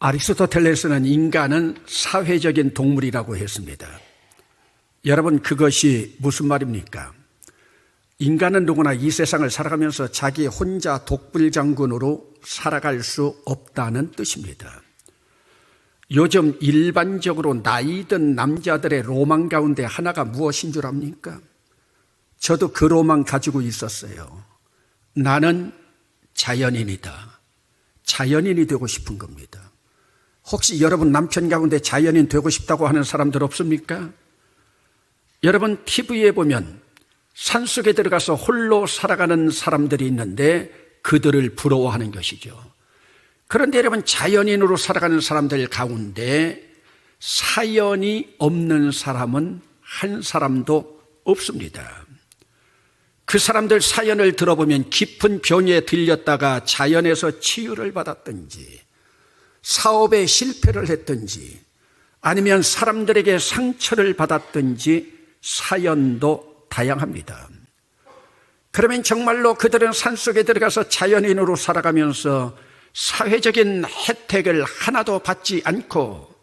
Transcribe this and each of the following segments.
아리스토텔레스는 인간은 사회적인 동물이라고 했습니다. 여러분, 그것이 무슨 말입니까? 인간은 누구나 이 세상을 살아가면서 자기 혼자 독불장군으로 살아갈 수 없다는 뜻입니다. 요즘 일반적으로 나이 든 남자들의 로망 가운데 하나가 무엇인 줄 압니까? 저도 그 로망 가지고 있었어요. 나는 자연인이다. 자연인이 되고 싶은 겁니다. 혹시 여러분 남편 가운데 자연인 되고 싶다고 하는 사람들 없습니까? 여러분 TV에 보면 산속에 들어가서 홀로 살아가는 사람들이 있는데 그들을 부러워하는 것이죠. 그런데 여러분, 자연인으로 살아가는 사람들 가운데 사연이 없는 사람은 한 사람도 없습니다. 그 사람들 사연을 들어보면 깊은 병에 들렸다가 자연에서 치유를 받았든지, 사업에 실패를 했든지, 아니면 사람들에게 상처를 받았든지 사연도 다양합니다. 그러면 정말로 그들은 산속에 들어가서 자연인으로 살아가면서 사회적인 혜택을 하나도 받지 않고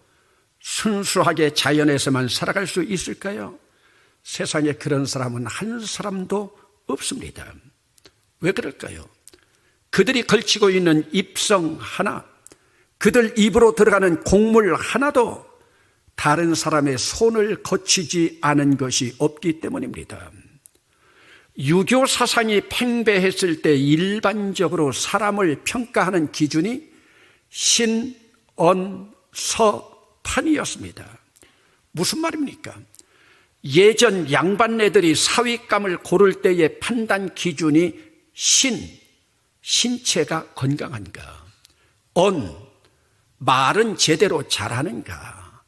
순수하게 자연에서만 살아갈 수 있을까요? 세상에 그런 사람은 한 사람도 없습니다. 왜 그럴까요? 그들이 걸치고 있는 입성 하나, 그들 입으로 들어가는 곡물 하나도 다른 사람의 손을 거치지 않은 것이 없기 때문입니다. 유교 사상이 팽배했을 때 일반적으로 사람을 평가하는 기준이 신, 언, 서, 판이었습니다. 무슨 말입니까? 예전 양반네들이 사윗감을 고를 때의 판단 기준이 신체가 건강한가, 언, 말은 제대로 잘하는가,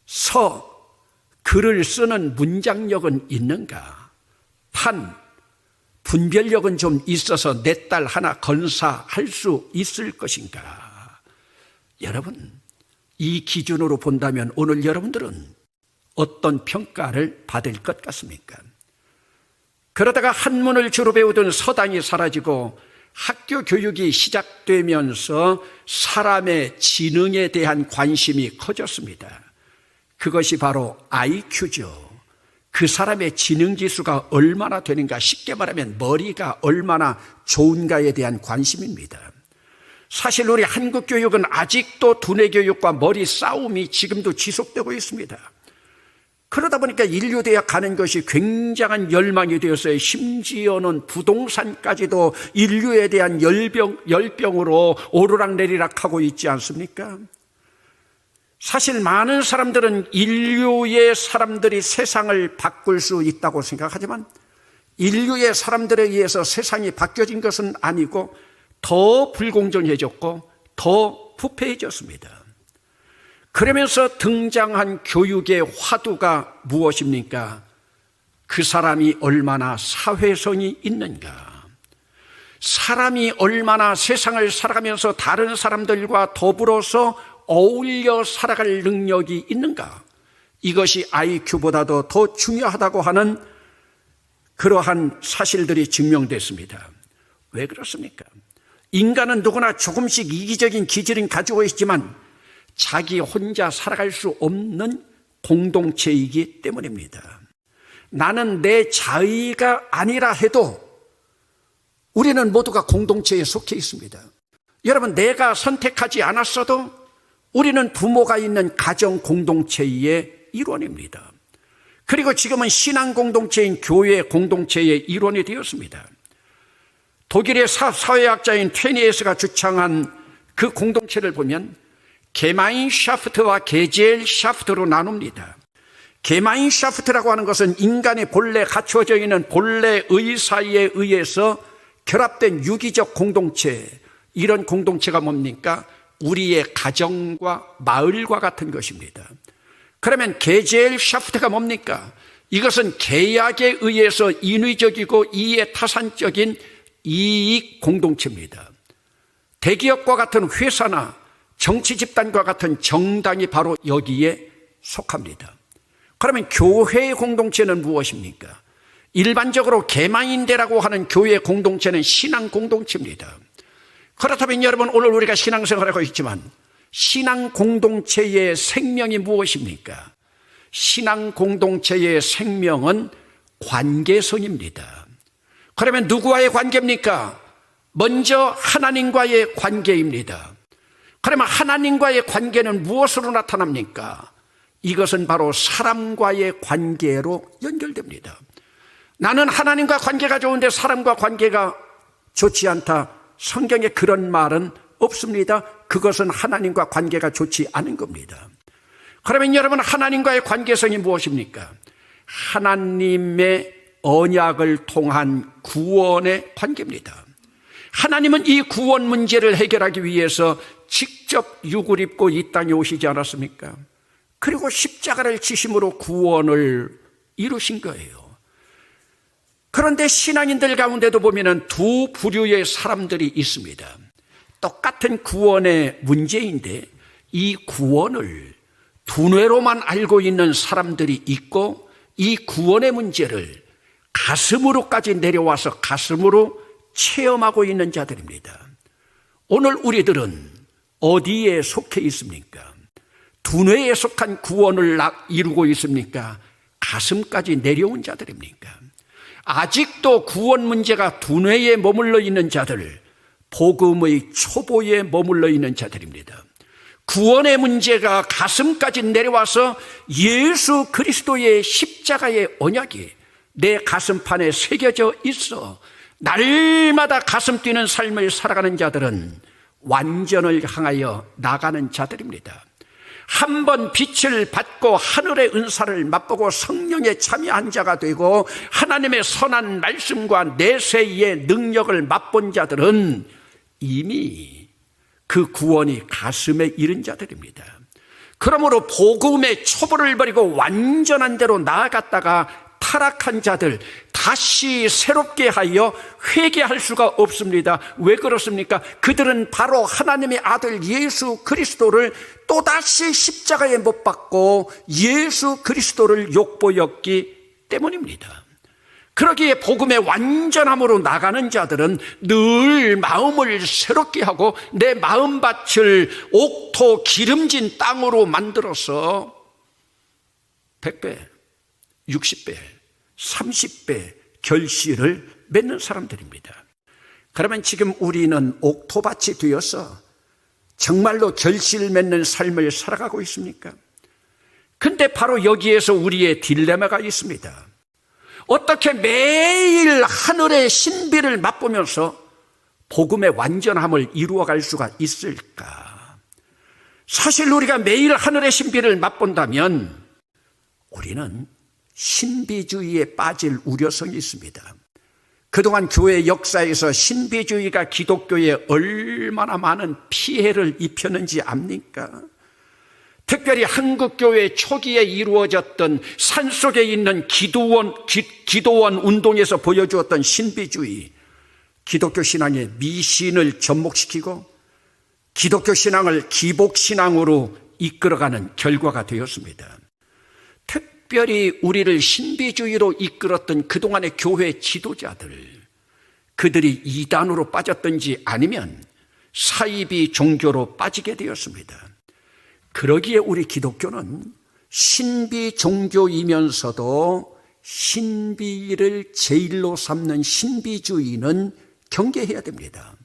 서, 글을 쓰는 문장력은 있는가, 판, 분별력은 좀 있어서 내 딸 하나 건사할 수 있을 것인가. 여러분, 이 기준으로 본다면 오늘 여러분들은 어떤 평가를 받을 것 같습니까? 그러다가 한문을 주로 배우던 서당이 사라지고 학교 교육이 시작되면서 사람의 지능에 대한 관심이 커졌습니다. 그것이 바로 IQ죠. 그 사람의 지능지수가 얼마나 되는가, 쉽게 말하면 머리가 얼마나 좋은가에 대한 관심입니다. 사실 우리 한국 교육은 아직도 두뇌 교육과 머리 싸움이 지금도 지속되고 있습니다. 그러다 보니까 인류대학 가는 것이 굉장한 열망이 되었어요. 심지어는 부동산까지도 인류에 대한 열병으로 오르락내리락 하고 있지 않습니까? 사실 많은 사람들은 인류의 사람들이 세상을 바꿀 수 있다고 생각하지만 인류의 사람들에 의해서 세상이 바뀌어진 것은 아니고 더 불공정해졌고 더 부패해졌습니다. 그러면서 등장한 교육의 화두가 무엇입니까? 그 사람이 얼마나 사회성이 있는가, 사람이 얼마나 세상을 살아가면서 다른 사람들과 더불어서 어울려 살아갈 능력이 있는가, 이것이 IQ보다도 더 중요하다고 하는 그러한 사실들이 증명됐습니다. 왜 그렇습니까? 인간은 누구나 조금씩 이기적인 기질은 가지고 있지만 자기 혼자 살아갈 수 없는 공동체이기 때문입니다. 나는 내 자의가 아니라 해도 우리는 모두가 공동체에 속해 있습니다. 여러분, 내가 선택하지 않았어도 우리는 부모가 있는 가정 공동체의 일원입니다. 그리고 지금은 신앙 공동체인 교회 공동체의 일원이 되었습니다. 독일의 사회학자인 테니에스가 주창한 그 공동체를 보면 게마인샤프트와 게젤샤프트로 나눕니다. 게마인샤프트라고 하는 것은 인간의 본래 갖추어져 있는 본래 의사에 의해서 결합된 유기적 공동체, 이런 공동체가 뭡니까? 우리의 가정과 마을과 같은 것입니다. 그러면 게젤샤프트가 뭡니까? 이것은 계약에 의해서 인위적이고 이해타산적인 이익 공동체입니다. 대기업과 같은 회사나 정치 집단과 같은 정당이 바로 여기에 속합니다. 그러면 교회의 공동체는 무엇입니까? 일반적으로 개마인대라고 하는 교회 공동체는 신앙 공동체입니다. 그렇다면 여러분, 오늘 우리가 신앙생활을 하고 있지만 신앙 공동체의 생명이 무엇입니까? 신앙 공동체의 생명은 관계성입니다. 그러면 누구와의 관계입니까? 먼저 하나님과의 관계입니다. 그러면 하나님과의 관계는 무엇으로 나타납니까? 이것은 바로 사람과의 관계로 연결됩니다. 나는 하나님과 관계가 좋은데 사람과 관계가 좋지 않다. 성경에 그런 말은 없습니다. 그것은 하나님과 관계가 좋지 않은 겁니다. 그러면 여러분, 하나님과의 관계성이 무엇입니까? 하나님의 언약을 통한 구원의 관계입니다. 하나님은 이 구원 문제를 해결하기 위해서 직접 육을 입고 이 땅에 오시지 않았습니까? 그리고 십자가를 지심으로 구원을 이루신 거예요. 그런데 신앙인들 가운데도 보면은 두 부류의 사람들이 있습니다. 똑같은 구원의 문제인데 이 구원을 두뇌로만 알고 있는 사람들이 있고, 이 구원의 문제를 가슴으로까지 내려와서 가슴으로 체험하고 있는 자들입니다. 오늘 우리들은 어디에 속해 있습니까? 두뇌에 속한 구원을 이루고 있습니까? 가슴까지 내려온 자들입니까? 아직도 구원 문제가 두뇌에 머물러 있는 자들, 복음의 초보에 머물러 있는 자들입니다. 구원의 문제가 가슴까지 내려와서 예수 그리스도의 십자가의 언약이 내 가슴판에 새겨져 있어 날마다 가슴 뛰는 삶을 살아가는 자들은 완전을 향하여 나가는 자들입니다. 한번 빛을 받고 하늘의 은사를 맛보고 성령에 참여한 자가 되고 하나님의 선한 말씀과 내세의 능력을 맛본 자들은 이미 그 구원이 가슴에 이른 자들입니다. 그러므로 복음의 초보를 버리고 완전한 대로 나아갔다가 타락한 자들, 다시 새롭게 하여 회개할 수가 없습니다. 왜 그렇습니까? 그들은 바로 하나님의 아들 예수 그리스도를 또다시 십자가에 못 박고 예수 그리스도를 욕보였기 때문입니다. 그러기에 복음의 완전함으로 나가는 자들은 늘 마음을 새롭게 하고 내 마음밭을 옥토 기름진 땅으로 만들어서 100배, 60배, 30배 결실을 맺는 사람들입니다. 그러면 지금 우리는 옥토밭이 되어서 정말로 결실 맺는 삶을 살아가고 있습니까? 근데 바로 여기에서 우리의 딜레마가 있습니다. 어떻게 매일 하늘의 신비를 맛보면서 복음의 완전함을 이루어갈 수가 있을까? 사실 우리가 매일 하늘의 신비를 맛본다면 우리는 신비주의에 빠질 우려성이 있습니다. 그동안 교회 역사에서 신비주의가 기독교에 얼마나 많은 피해를 입혔는지 압니까? 특별히 한국교회 초기에 이루어졌던 산속에 있는 기도원 운동에서 보여주었던 신비주의, 기독교 신앙의 미신을 접목시키고 기독교 신앙을 기복신앙으로 이끌어가는 결과가 되었습니다. 특별히 우리를 신비주의로 이끌었던 그동안의 교회 지도자들, 그들이 이단으로 빠졌든지 아니면 사이비 종교로 빠지게 되었습니다. 그러기에 우리 기독교는 신비 종교이면서도 신비를 제일로 삼는 신비주의는 경계해야 됩니다.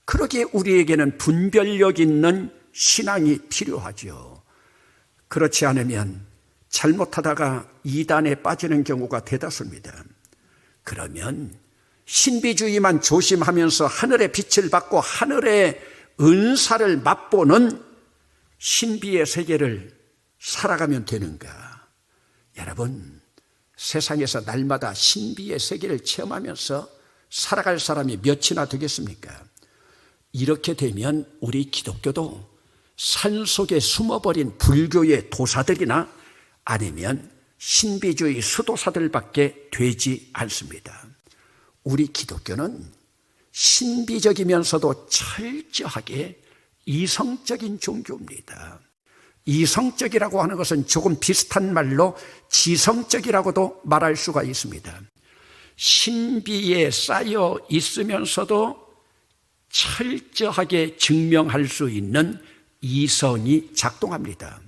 그러기에 우리에게는 분별력 있는 신앙이 필요하죠. 그렇지 않으면 잘못하다가 이단에 빠지는 경우가 대다수입니다. 그러면 신비주의만 조심하면서 하늘의 빛을 받고 하늘의 은사를 맛보는 신비의 세계를 살아가면 되는가? 여러분, 세상에서 날마다 신비의 세계를 체험하면서 살아갈 사람이 몇이나 되겠습니까? 이렇게 되면 우리 기독교도 산속에 숨어버린 불교의 도사들이나 아니면 신비주의 수도사들밖에 되지 않습니다. 우리 기독교는 신비적이면서도 철저하게 이성적인 종교입니다. 이성적이라고 하는 것은 조금 비슷한 말로 지성적이라고도 말할 수가 있습니다. 신비에 쌓여 있으면서도 철저하게 증명할 수 있는 이성이 작동합니다.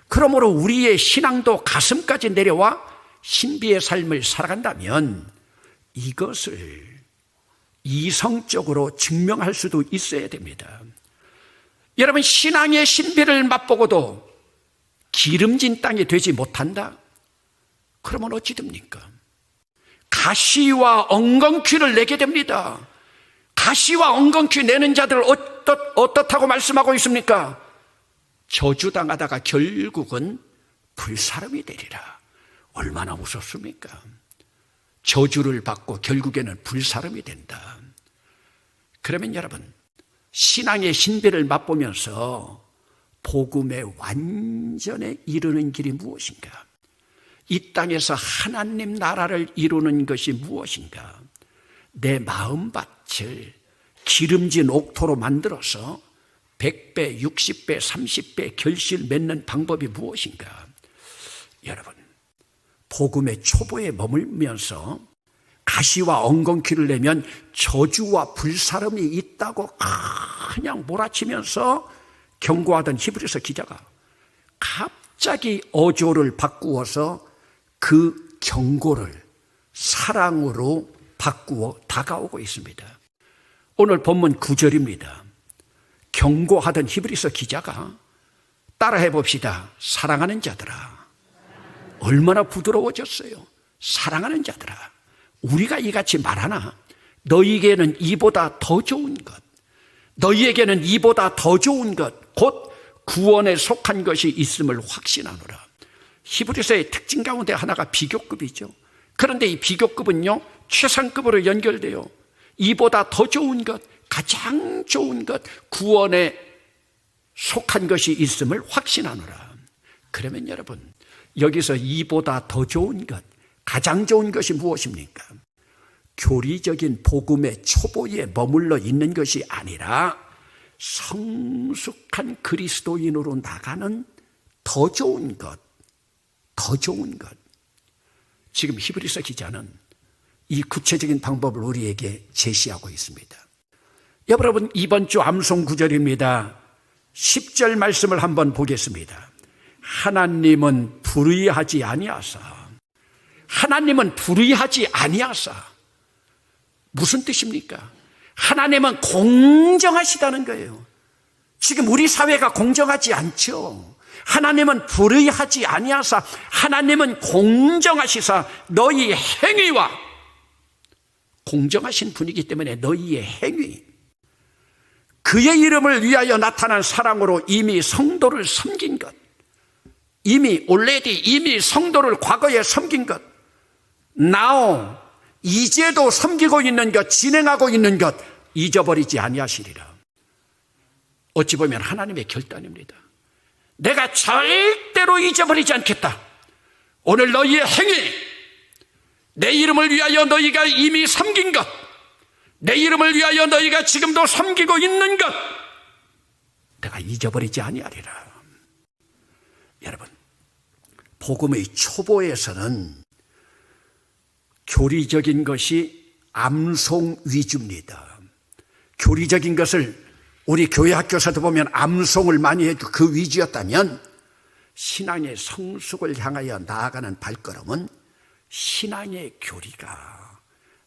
그러므로 우리의 신앙도 가슴까지 내려와 신비의 삶을 살아간다면 이것을 이성적으로 증명할 수도 있어야 됩니다. 여러분, 신앙의 신비를 맛보고도 기름진 땅이 되지 못한다? 그러면 어찌 됩니까? 가시와 엉겅퀴를 내게 됩니다. 가시와 엉겅퀴 내는 자들 어떻다고 말씀하고 있습니까? 저주당하다가 결국은 불사름이 되리라. 얼마나 무섭습니까? 저주를 받고 결국에는 불사름이 된다. 그러면 여러분, 신앙의 신비를 맛보면서 복음의 완전에 이르는 길이 무엇인가? 이 땅에서 하나님 나라를 이루는 것이 무엇인가? 내 마음밭을 기름진 옥토로 만들어서 100배, 60배, 30배 결실 맺는 방법이 무엇인가? 여러분, 복음의 초보에 머물면서 가시와 엉겅퀴를 내면 저주와 불사름이 있다고 그냥 몰아치면서 경고하던 히브리서 기자가 갑자기 어조를 바꾸어서 그 경고를 사랑으로 바꾸어 다가오고 있습니다. 오늘 본문 9절입니다. 경고하던 히브리서 기자가 따라해 봅시다. 사랑하는 자들아. 얼마나 부드러워졌어요. 사랑하는 자들아. 우리가 이같이 말하나 너희에게는 이보다 더 좋은 것, 너희에게는 이보다 더 좋은 것, 곧 구원에 속한 것이 있음을 확신하노라. 히브리서의 특징 가운데 하나가 비교급이죠. 그런데 이 비교급은요, 최상급으로 연결돼요. 이보다 더 좋은 것, 가장 좋은 것, 구원에 속한 것이 있음을 확신하노라. 그러면 여러분, 여기서 이보다 더 좋은 것, 가장 좋은 것이 무엇입니까? 교리적인 복음의 초보에 머물러 있는 것이 아니라 성숙한 그리스도인으로 나가는 더 좋은 것, 더 좋은 것. 지금 히브리서 기자는 이 구체적인 방법을 우리에게 제시하고 있습니다. 여러분, 이번 주 암송 구절입니다. 10절 말씀을 한번 보겠습니다. 하나님은 불의하지 아니하사. 하나님은 불의하지 아니하사. 무슨 뜻입니까? 하나님은 공정하시다는 거예요. 지금 우리 사회가 공정하지 않죠. 하나님은 불의하지 아니하사 하나님은 공정하시사 너희 행위와, 공정하신 분이기 때문에 너희의 행위, 그의 이름을 위하여 나타난 사랑으로 이미 성도를 섬긴 것, 이미 성도를 과거에 섬긴 것, now 이제도 섬기고 있는 것, 진행하고 있는 것 잊어버리지 아니하시리라. 어찌 보면 하나님의 결단입니다. 내가 절대로 잊어버리지 않겠다. 오늘 너희의 행위, 내 이름을 위하여 너희가 이미 섬긴 것, 내 이름을 위하여 너희가 지금도 섬기고 있는 것, 내가 잊어버리지 아니하리라. 여러분, 복음의 초보에서는 교리적인 것이 암송 위주입니다. 교리적인 것을 우리 교회 학교에서도 보면 암송을 많이 해도 그 위주였다면 신앙의 성숙을 향하여 나아가는 발걸음은 신앙의 교리가,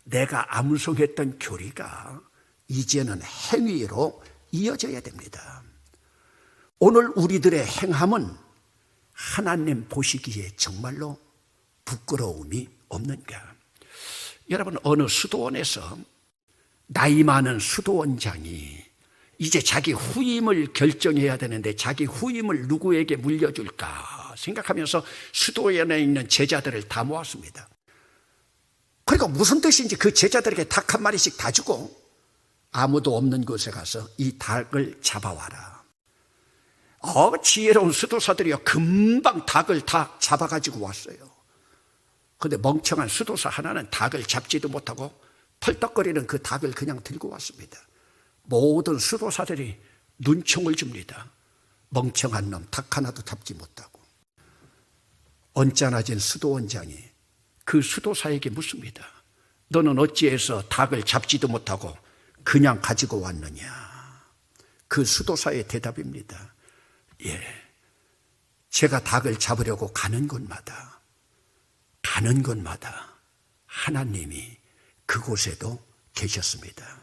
내가 암송했던 교리가 이제는 행위로 이어져야 됩니다. 오늘 우리들의 행함은 하나님 보시기에 정말로 부끄러움이 없는가? 여러분, 어느 수도원에서 나이 많은 수도원장이 이제 자기 후임을 결정해야 되는데 자기 후임을 누구에게 물려줄까 생각하면서 수도원에 있는 제자들을 다 모았습니다. 그러니까 무슨 뜻인지 그 제자들에게 닭 한 마리씩 다 주고 아무도 없는 곳에 가서 이 닭을 잡아와라. 지혜로운 수도사들이요, 금방 닭을 다 잡아가지고 왔어요. 그런데 멍청한 수도사 하나는 닭을 잡지도 못하고 펄떡거리는 그 닭을 그냥 들고 왔습니다. 모든 수도사들이 눈총을 줍니다. 멍청한 놈, 닭 하나도 잡지 못하고. 언짢아진 수도원장이 그 수도사에게 묻습니다. 너는 어찌해서 닭을 잡지도 못하고 그냥 가지고 왔느냐? 그 수도사의 대답입니다. 제가 닭을 잡으려고 가는 곳마다 하나님이 그곳에도 계셨습니다.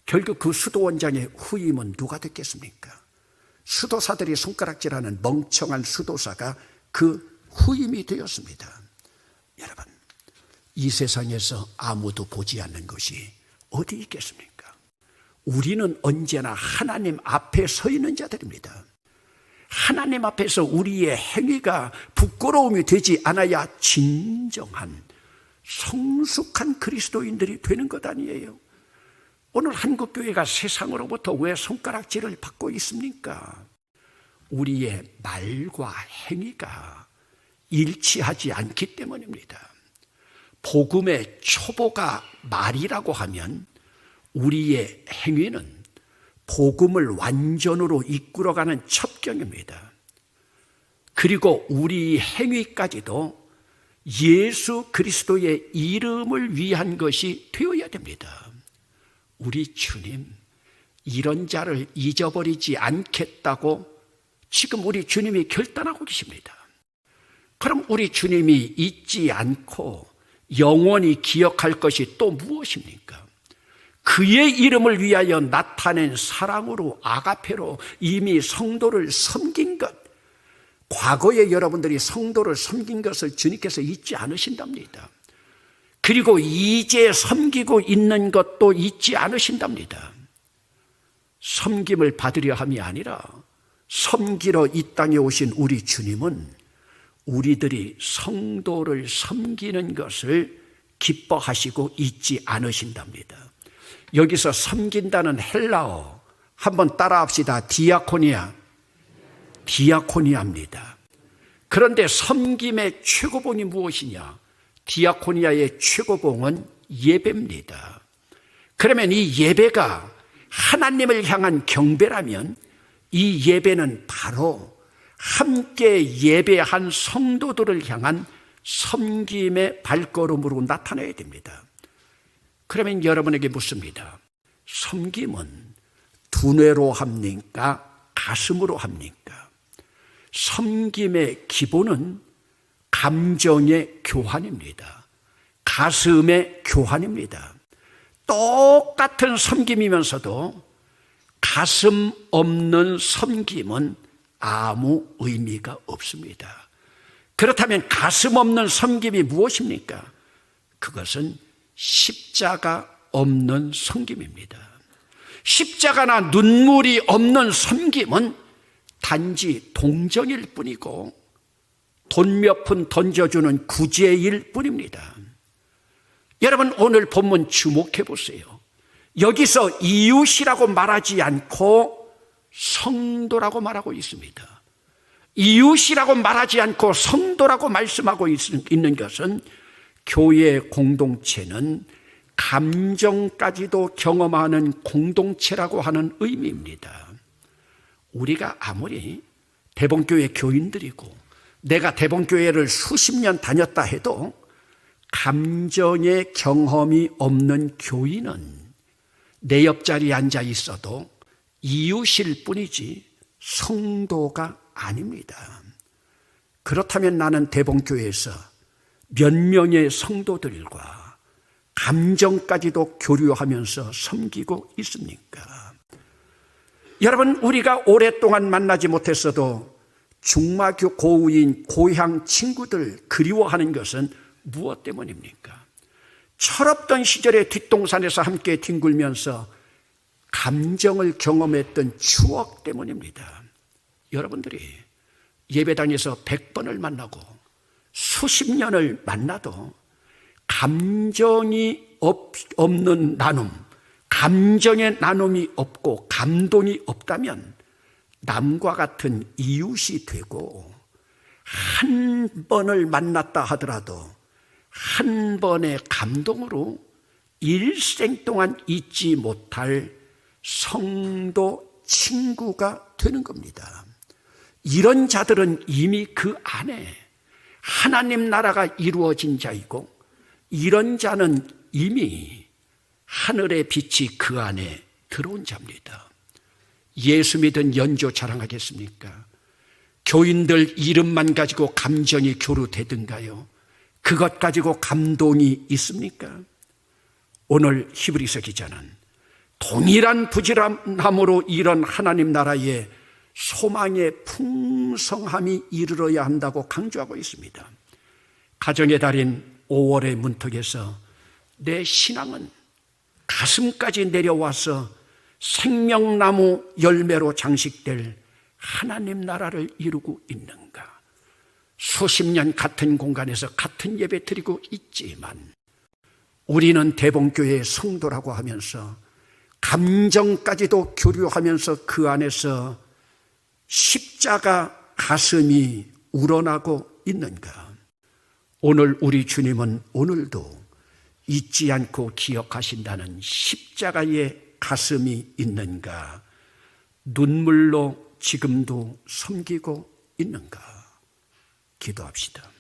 결국 그 수도원장의 후임은 누가 됐겠습니까? 수도사들이 손가락질하는 멍청한 수도사가 그 후임이 되었습니다. 여러분, 이 세상에서 아무도 보지 않는 것이 어디 있겠습니까? 우리는 언제나 하나님 앞에 서 있는 자들입니다. 하나님 앞에서 우리의 행위가 부끄러움이 되지 않아야 진정한 성숙한 그리스도인들이 되는 것 아니에요? 오늘 한국교회가 세상으로부터 왜 손가락질을 받고 있습니까? 우리의 말과 행위가 일치하지 않기 때문입니다. 복음의 초보가 말이라고 하면 우리의 행위는 복음을 완전으로 이끌어가는 첩경입니다. 그리고 우리 행위까지도 예수 그리스도의 이름을 위한 것이 되어야 됩니다. 우리 주님, 이런 자를 잊어버리지 않겠다고 지금 우리 주님이 결단하고 계십니다. 그럼 우리 주님이 잊지 않고 영원히 기억할 것이 또 무엇입니까? 그의 이름을 위하여 나타낸 사랑으로 아가페로 이미 성도를 섬긴 것, 과거에 여러분들이 성도를 섬긴 것을 주님께서 잊지 않으신답니다. 그리고 이제 섬기고 있는 것도 잊지 않으신답니다. 섬김을 받으려 함이 아니라 섬기러 이 땅에 오신 우리 주님은 우리들이 성도를 섬기는 것을 기뻐하시고 잊지 않으신답니다. 여기서 섬긴다는 헬라어 한번 따라합시다. 디아코니아입니다. 그런데 섬김의 최고봉이 무엇이냐? 디아코니아의 최고봉은 예배입니다. 그러면 이 예배가 하나님을 향한 경배라면 이 예배는 바로 함께 예배한 성도들을 향한 섬김의 발걸음으로 나타나야 됩니다. 그러면 여러분에게 묻습니다. 섬김은 두뇌로 합니까? 가슴으로 합니까? 섬김의 기본은 감정의 교환입니다. 가슴의 교환입니다. 똑같은 섬김이면서도 가슴 없는 섬김은 아무 의미가 없습니다. 그렇다면 가슴 없는 섬김이 무엇입니까? 그것은 십자가 없는 섬김입니다. 십자가나 눈물이 없는 섬김은 단지 동정일 뿐이고 돈 몇 푼 던져주는 구제일 뿐입니다. 여러분, 오늘 본문 주목해 보세요. 여기서 이웃이라고 말하지 않고 성도라고 말하고 있습니다. 이웃이라고 말하지 않고 성도라고 말씀하고 있는 것은 교회 공동체는 감정까지도 경험하는 공동체라고 하는 의미입니다. 우리가 아무리 대본교회 교인들이고 내가 대본교회를 수십 년 다녔다 해도 감정의 경험이 없는 교인은 내 옆자리에 앉아 있어도 이웃일 뿐이지 성도가 아닙니다. 그렇다면 나는 대본교회에서 몇 명의 성도들과 감정까지도 교류하면서 섬기고 있습니까? 여러분, 우리가 오랫동안 만나지 못했어도 중마교 고우인 고향 친구들 그리워하는 것은 무엇 때문입니까? 철없던 시절에 뒷동산에서 함께 뒹굴면서 감정을 경험했던 추억 때문입니다. 여러분들이 예배당에서 100번을 만나고 수십 년을 만나도 감정이 없는 나눔, 감정의 나눔이 없고 감동이 없다면 남과 같은 이웃이 되고 한 번을 만났다 하더라도 한 번의 감동으로 일생 동안 잊지 못할 성도 친구가 되는 겁니다. 이런 자들은 이미 그 안에 하나님 나라가 이루어진 자이고 이런 자는 이미 하늘의 빛이 그 안에 들어온 자입니다. 예수 믿은 연조 자랑하겠습니까? 교인들 이름만 가지고 감정이 교류되든가요? 그것 가지고 감동이 있습니까? 오늘 히브리서 기자는 동일한 부지런함으로 이런 하나님 나라의 소망의 풍성함이 이르러야 한다고 강조하고 있습니다. 가정의 달인 5월의 문턱에서 내 신앙은 가슴까지 내려와서 생명나무 열매로 장식될 하나님 나라를 이루고 있는가? 수십 년 같은 공간에서 같은 예배 드리고 있지만 우리는 대봉교회의 성도라고 하면서 감정까지도 교류하면서 그 안에서 십자가 가슴이 우러나고 있는가? 오늘 우리 주님은 오늘도 잊지 않고 기억하신다는 십자가의 가슴이 있는가? 눈물로 지금도 섬기고 있는가? 기도합시다.